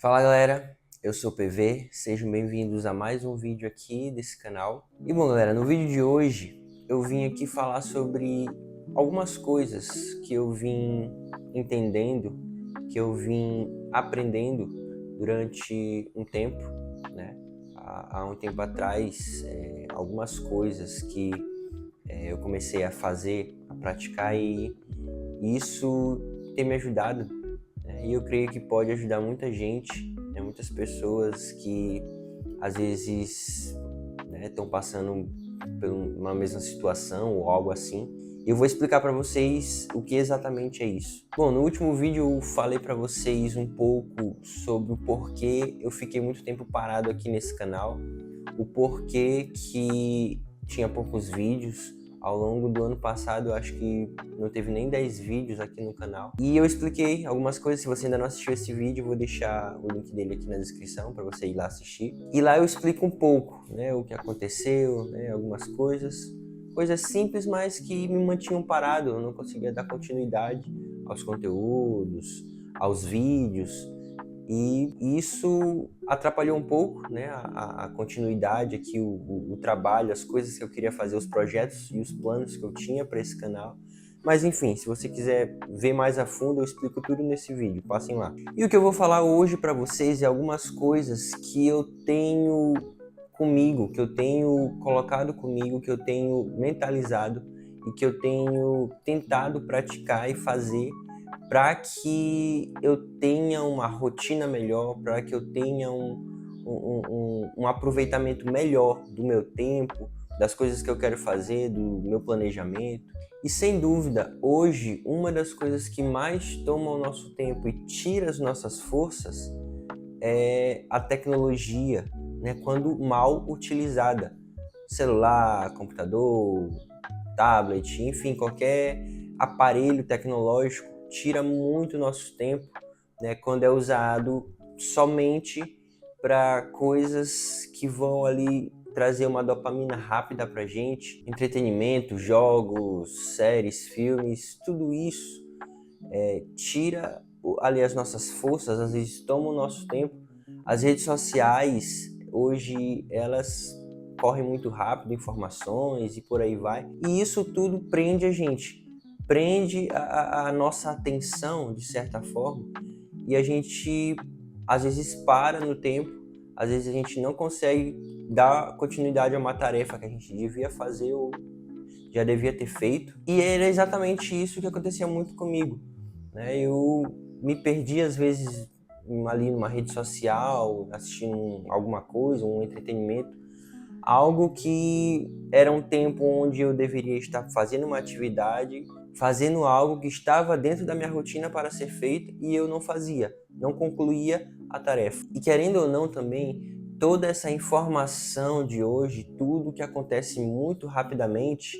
Fala galera, eu sou o PV, sejam bem-vindos a mais um vídeo aqui desse canal. E bom galera, no vídeo de hoje eu vim aqui falar sobre algumas coisas que eu vim entendendo, que eu vim aprendendo durante um tempo, né? Há um tempo atrás, algumas coisas que eu comecei a fazer, a praticar e isso tem me ajudado, né? E eu creio que pode ajudar muita gente, né? Muitas pessoas que às vezes estão passando por uma mesma situação ou algo assim. Eu vou explicar para vocês o que exatamente é isso. Bom, no último vídeo eu falei para vocês um pouco sobre o porquê eu fiquei muito tempo parado aqui nesse canal, o porquê que tinha poucos vídeos. Ao longo do ano passado, eu acho que não teve nem 10 vídeos aqui no canal. E eu expliquei algumas coisas. Se você ainda não assistiu esse vídeo, eu vou deixar o link dele aqui na descrição para você ir lá assistir. E lá eu explico um pouco, né, o que aconteceu, né, algumas coisas. Coisas simples, mas que me mantinham parado. Eu não conseguia dar continuidade aos conteúdos, aos vídeos. E isso atrapalhou um pouco, né, a continuidade aqui, o trabalho, as coisas que eu queria fazer, os projetos e os planos que eu tinha para esse canal. Mas enfim, se você quiser ver mais a fundo, eu explico tudo nesse vídeo, passem lá. E o que eu vou falar hoje para vocês é algumas coisas que eu tenho comigo, que eu tenho colocado comigo, que eu tenho mentalizado e que eu tenho tentado praticar e fazer para que eu tenha uma rotina melhor, para que eu tenha um aproveitamento melhor do meu tempo, das coisas que eu quero fazer, do meu planejamento. E sem dúvida, hoje, uma das coisas que mais toma o nosso tempo e tira as nossas forças é a tecnologia, né? Quando mal utilizada. Celular, computador, tablet, enfim, qualquer aparelho tecnológico tira muito nosso tempo, né, quando é usado somente para coisas que vão ali trazer uma dopamina rápida para gente, entretenimento, jogos, séries, filmes, tudo isso tira ali as nossas forças, às vezes toma o nosso tempo. As redes sociais hoje elas correm muito rápido, informações e por aí vai. E isso tudo prende a gente, prende a nossa atenção de certa forma e a gente às vezes para no tempo, às vezes a gente não consegue dar continuidade a uma tarefa que a gente devia fazer ou já devia ter feito. E era exatamente isso que acontecia muito comigo, né? Eu me perdi às vezes ali numa rede social, assistindo alguma coisa, um entretenimento, algo que era um tempo onde eu deveria estar fazendo uma atividade, fazendo algo que estava dentro da minha rotina para ser feito e eu não fazia, não concluía a tarefa. E querendo ou não também, toda essa informação de hoje, tudo que acontece muito rapidamente,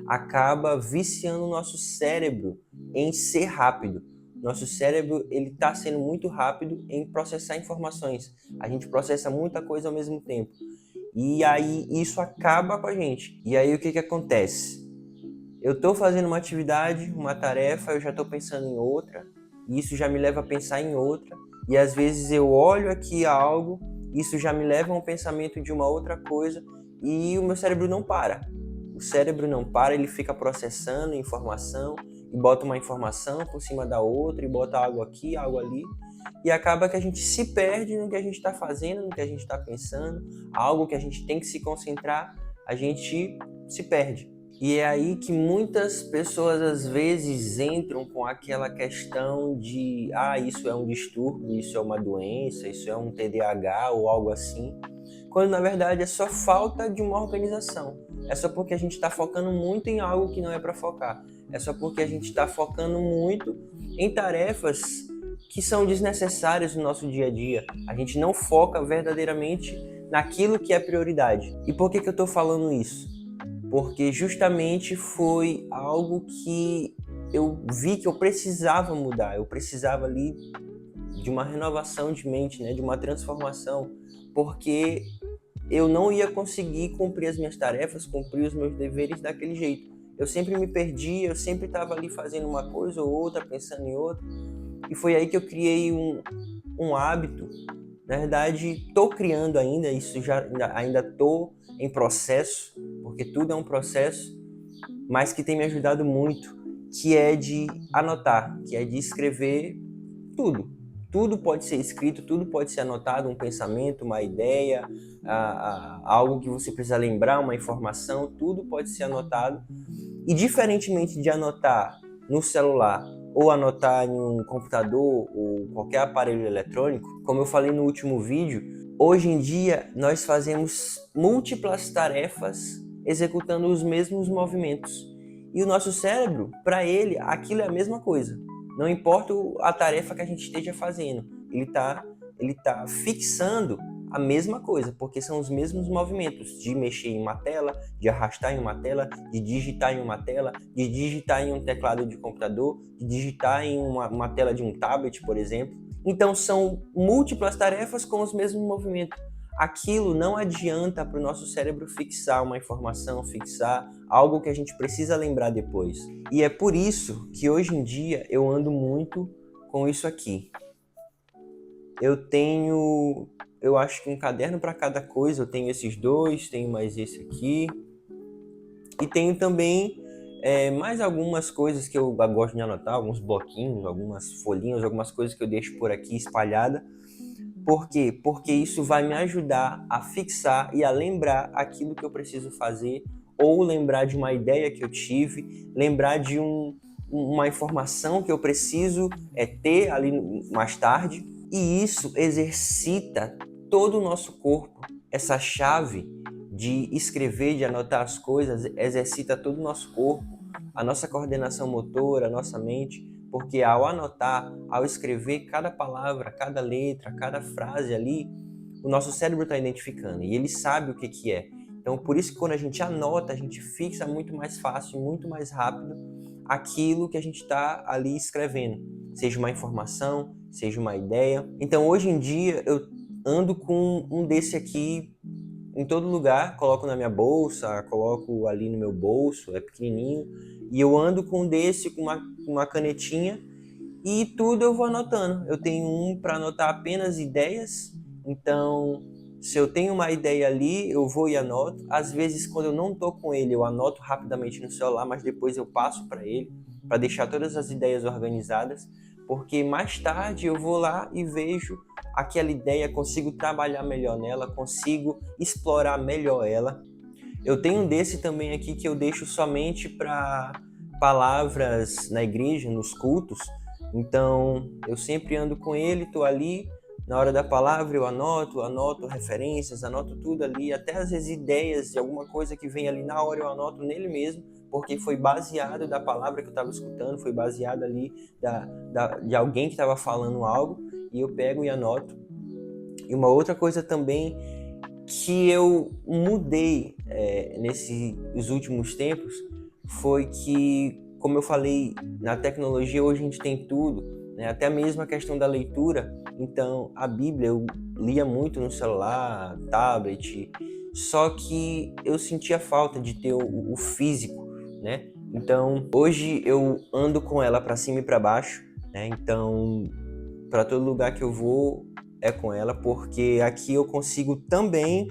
acaba viciando o nosso cérebro em ser rápido. Nosso cérebro ele está sendo muito rápido em processar informações. A gente processa muita coisa ao mesmo tempo. E aí isso acaba com a gente. E aí o que acontece? Eu estou fazendo uma atividade, uma tarefa, eu já estou pensando em outra, e isso já me leva a pensar em outra, e às vezes eu olho aqui algo, isso já me leva a um pensamento de uma outra coisa, e o meu cérebro não para. O cérebro não para, ele fica processando informação, e bota uma informação por cima da outra, e bota algo aqui, algo ali, e acaba que a gente se perde no que a gente está fazendo, no que a gente está pensando, algo que a gente tem que se concentrar, a gente se perde. E é aí que muitas pessoas às vezes entram com aquela questão de isso é um distúrbio, isso é uma doença, isso é um TDAH ou algo assim, quando na verdade é só falta de uma organização. É só porque a gente está focando muito em algo que não é para focar. É só porque a gente está focando muito em tarefas que são desnecessárias no nosso dia a dia. A gente não foca verdadeiramente naquilo que é prioridade. E por que eu estou falando isso? Porque justamente foi algo que eu vi que eu precisava mudar, eu precisava ali de uma renovação de mente, né, de uma transformação, porque eu não ia conseguir cumprir as minhas tarefas, cumprir os meus deveres daquele jeito. Eu sempre me perdia, eu sempre estava ali fazendo uma coisa ou outra, pensando em outra, E foi aí que eu criei um hábito. Na verdade, estou criando ainda, isso ainda estou em processo, porque tudo é um processo, mas que tem me ajudado muito, que é de anotar, que é de escrever tudo. Tudo pode ser escrito, tudo pode ser anotado, um pensamento, uma ideia, algo que você precisa lembrar, uma informação, tudo pode ser anotado. E diferentemente de anotar no celular ou anotar em um computador ou qualquer aparelho eletrônico, como eu falei no último vídeo, hoje em dia nós fazemos múltiplas tarefas executando os mesmos movimentos. E o nosso cérebro, para ele, aquilo é a mesma coisa. Não importa a tarefa que a gente esteja fazendo, ele tá fixando a mesma coisa, porque são os mesmos movimentos de mexer em uma tela, de arrastar em uma tela, de digitar em uma tela, de digitar em um teclado de computador, de digitar em uma tela de um tablet, por exemplo. Então são múltiplas tarefas com os mesmos movimentos. Aquilo não adianta para o nosso cérebro fixar uma informação, fixar algo que a gente precisa lembrar depois. E é por isso que hoje em dia eu ando muito com isso aqui. Eu acho que um caderno para cada coisa. Eu tenho esses dois, tenho mais esse aqui. E tenho também mais algumas coisas que eu gosto de anotar, alguns bloquinhos, algumas folhinhas, algumas coisas que eu deixo por aqui espalhada. Por quê? Porque isso vai me ajudar a fixar e a lembrar aquilo que eu preciso fazer, ou lembrar de uma ideia que eu tive, lembrar de uma informação que eu preciso ter ali mais tarde. E isso exercita todo o nosso corpo. Essa chave de escrever, de anotar as coisas, exercita todo o nosso corpo, a nossa coordenação motora, a nossa mente, porque ao anotar, ao escrever cada palavra, cada letra, cada frase ali, o nosso cérebro está identificando e ele sabe o que é. Então, por isso que quando a gente anota, a gente fixa muito mais fácil, muito mais rápido aquilo que a gente está ali escrevendo, seja uma informação, seja uma ideia. Então, hoje em dia, eu ando com um desse aqui em todo lugar, coloco na minha bolsa, coloco ali no meu bolso, é pequenininho, e eu ando com um desse, com uma canetinha, e tudo eu vou anotando. Eu tenho um para anotar apenas ideias, então se eu tenho uma ideia ali, eu vou e anoto. Às vezes, quando eu não estou com ele, eu anoto rapidamente no celular, mas depois eu passo para ele, para deixar todas as ideias organizadas, porque mais tarde eu vou lá e vejo aquela ideia, consigo trabalhar melhor nela, consigo explorar melhor ela. Eu tenho um desse também aqui que eu deixo somente para palavras na igreja, nos cultos. Então, eu sempre ando com ele, estou ali, na hora da palavra eu anoto referências, anoto tudo ali, até às vezes ideias de alguma coisa que vem ali na hora eu anoto nele mesmo, porque foi baseado da palavra que eu estava escutando, foi baseado ali de alguém que estava falando algo, e eu pego e anoto. E uma outra coisa também que eu mudei nesses últimos tempos foi que, como eu falei, na tecnologia hoje a gente tem tudo, né? Até mesmo a questão da leitura. Então, a Bíblia eu lia muito no celular, tablet, só que eu sentia falta de ter o físico, né? Então, hoje eu ando com ela para cima e para baixo, né? Então, para todo lugar que eu vou é com ela, porque aqui eu consigo também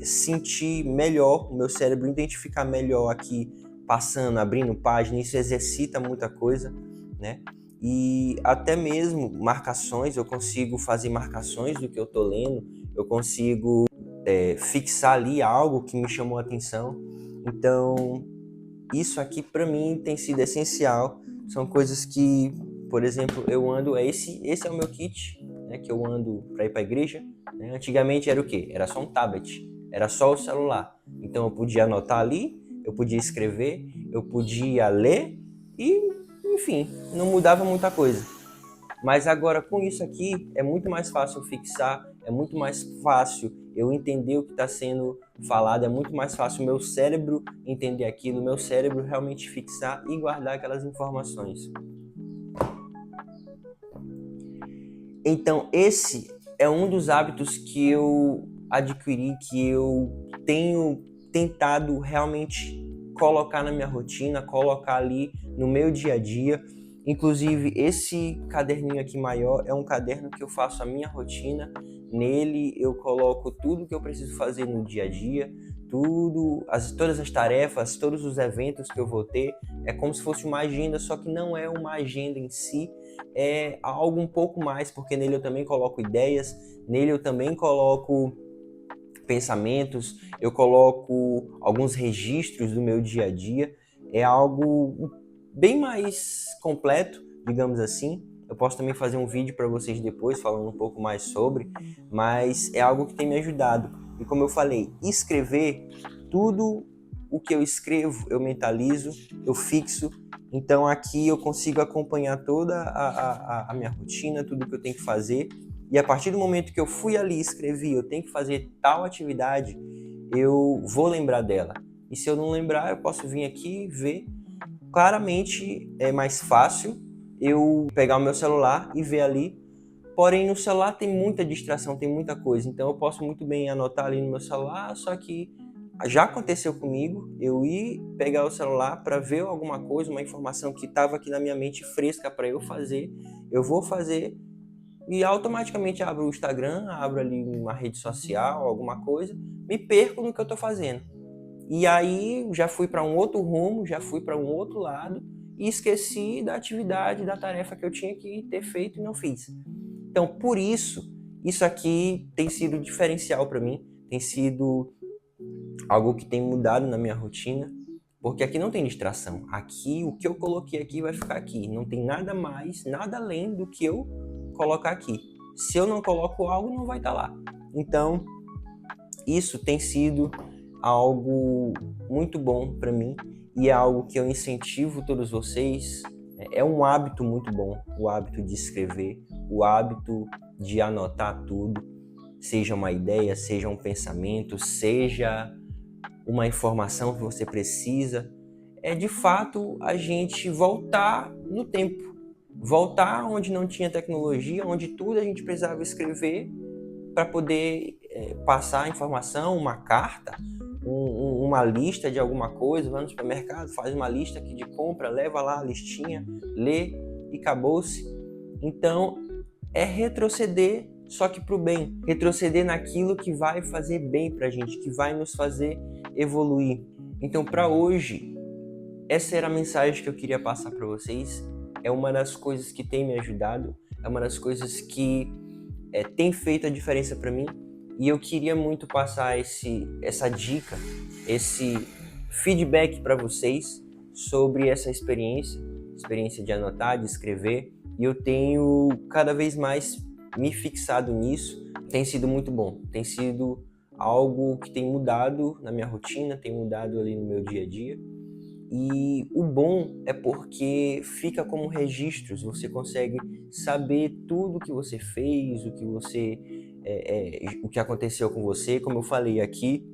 sentir melhor, o meu cérebro identificar melhor aqui, passando, abrindo página, isso exercita muita coisa, né? E até mesmo marcações, eu consigo fazer marcações do que eu tô lendo, eu consigo fixar ali algo que me chamou a atenção. Então, isso aqui para mim tem sido essencial. São coisas que, por exemplo, eu ando, esse é o meu kit, né, que eu ando para ir para a igreja, né? Antigamente era o quê? Era só um tablet, era só o celular. Então eu podia anotar ali, eu podia escrever, eu podia ler e, enfim, não mudava muita coisa. Mas agora com isso aqui é muito mais fácil fixar, é muito mais fácil eu entender o que está sendo falado, é muito mais fácil o meu cérebro entender aquilo, o meu cérebro realmente fixar e guardar aquelas informações. Então esse é um dos hábitos que eu adquiri, que eu tenho tentado realmente colocar na minha rotina, colocar ali no meu dia a dia. Inclusive, esse caderninho aqui maior é um caderno que eu faço a minha rotina. Nele eu coloco tudo que eu preciso fazer no dia a dia, todas as tarefas, todos os eventos que eu vou ter. É como se fosse uma agenda, só que não é uma agenda em si, é algo um pouco mais, porque nele eu também coloco ideias, nele eu também coloco pensamentos, eu coloco alguns registros do meu dia a dia. É algo bem mais completo, digamos assim. Eu posso também fazer um vídeo para vocês depois falando um pouco mais sobre, mas é algo que tem me ajudado. E como eu falei, escrever, tudo o que eu escrevo, eu mentalizo, eu fixo. Então aqui eu consigo acompanhar toda a minha rotina, tudo que eu tenho que fazer. E a partir do momento que eu fui ali e escrevi, eu tenho que fazer tal atividade, eu vou lembrar dela. E se eu não lembrar, eu posso vir aqui ver. Claramente é mais fácil eu pegar o meu celular e ver ali. Porém, no celular tem muita distração, tem muita coisa. Então eu posso muito bem anotar ali no meu celular, só que já aconteceu comigo eu ir pegar o celular para ver alguma coisa, uma informação que estava aqui na minha mente fresca para eu fazer. Eu vou fazer e automaticamente abro o Instagram, abro ali uma rede social, alguma coisa, me perco no que eu estou fazendo. E aí já fui para um outro rumo, já fui para um outro lado e esqueci da atividade, da tarefa que eu tinha que ter feito e não fiz. Então, por isso, isso aqui tem sido diferencial para mim, tem sido algo que tem mudado na minha rotina, porque aqui não tem distração. Aqui, o que eu coloquei aqui vai ficar aqui. Não tem nada mais, nada além do que eu colocar aqui. Se eu não coloco algo, não vai estar lá. Então, isso tem sido algo muito bom para mim e é algo que eu incentivo todos vocês. É um hábito muito bom, o hábito de escrever, o hábito de anotar tudo, seja uma ideia, seja um pensamento, seja uma informação que você precisa. É de fato a gente voltar no tempo, voltar onde não tinha tecnologia, onde tudo a gente precisava escrever para poder passar a informação, uma carta, uma lista de alguma coisa. Vai no supermercado, faz uma lista aqui de compra, leva lá a listinha, lê e acabou-se. Então é retroceder, só que para o bem, retroceder naquilo que vai fazer bem para a gente, que vai nos fazer evoluir. Então, para hoje, essa era a mensagem que eu queria passar para vocês. É uma das coisas que tem me ajudado, é uma das coisas que tem feito a diferença para mim, e eu queria muito passar essa dica, esse feedback para vocês sobre essa experiência de anotar, de escrever, e eu tenho cada vez mais me fixado nisso. Tem sido muito bom, tem sido algo que tem mudado na minha rotina, tem mudado ali no meu dia a dia. E o bom é porque fica como registros, você consegue saber tudo o que você fez, o que aconteceu com você. Como eu falei aqui,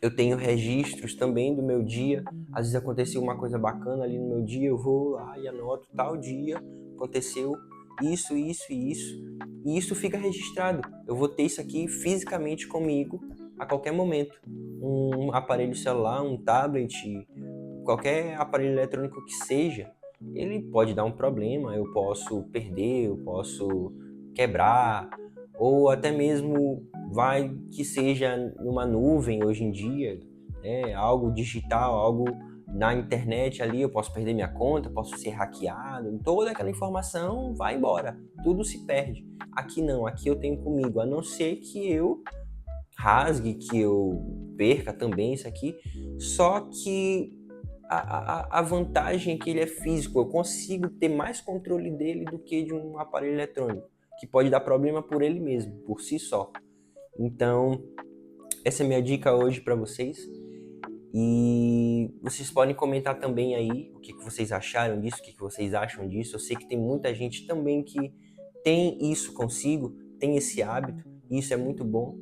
eu tenho registros também do meu dia. Às vezes aconteceu uma coisa bacana ali no meu dia, eu vou lá e anoto, tal dia aconteceu isso, isso e isso. E isso fica registrado. Eu vou ter isso aqui fisicamente comigo a qualquer momento. Um aparelho celular, um tablet, qualquer aparelho eletrônico que seja, ele pode dar um problema, eu posso perder, eu posso quebrar, ou até mesmo vai que seja numa nuvem hoje em dia, algo digital, algo na internet ali, eu posso perder minha conta, posso ser hackeado, toda aquela informação vai embora, tudo se perde. Aqui não, aqui eu tenho comigo, a não ser que eu rasgue, que eu perca também isso aqui, só que a vantagem é que ele é físico, eu consigo ter mais controle dele do que de um aparelho eletrônico, que pode dar problema por ele mesmo, por si só. Então, essa é a minha dica hoje para vocês. E vocês podem comentar também aí o que vocês acharam disso, o que vocês acham disso. Eu sei que tem muita gente também que tem isso consigo, tem esse hábito, e isso é muito bom.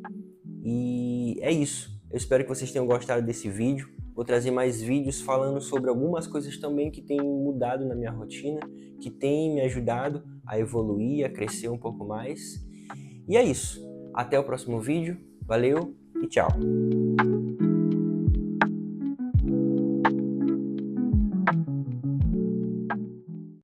E é isso. Eu espero que vocês tenham gostado desse vídeo. Vou trazer mais vídeos falando sobre algumas coisas também que têm mudado na minha rotina, que têm me ajudado a evoluir, a crescer um pouco mais. E é isso. Até o próximo vídeo. Valeu e tchau.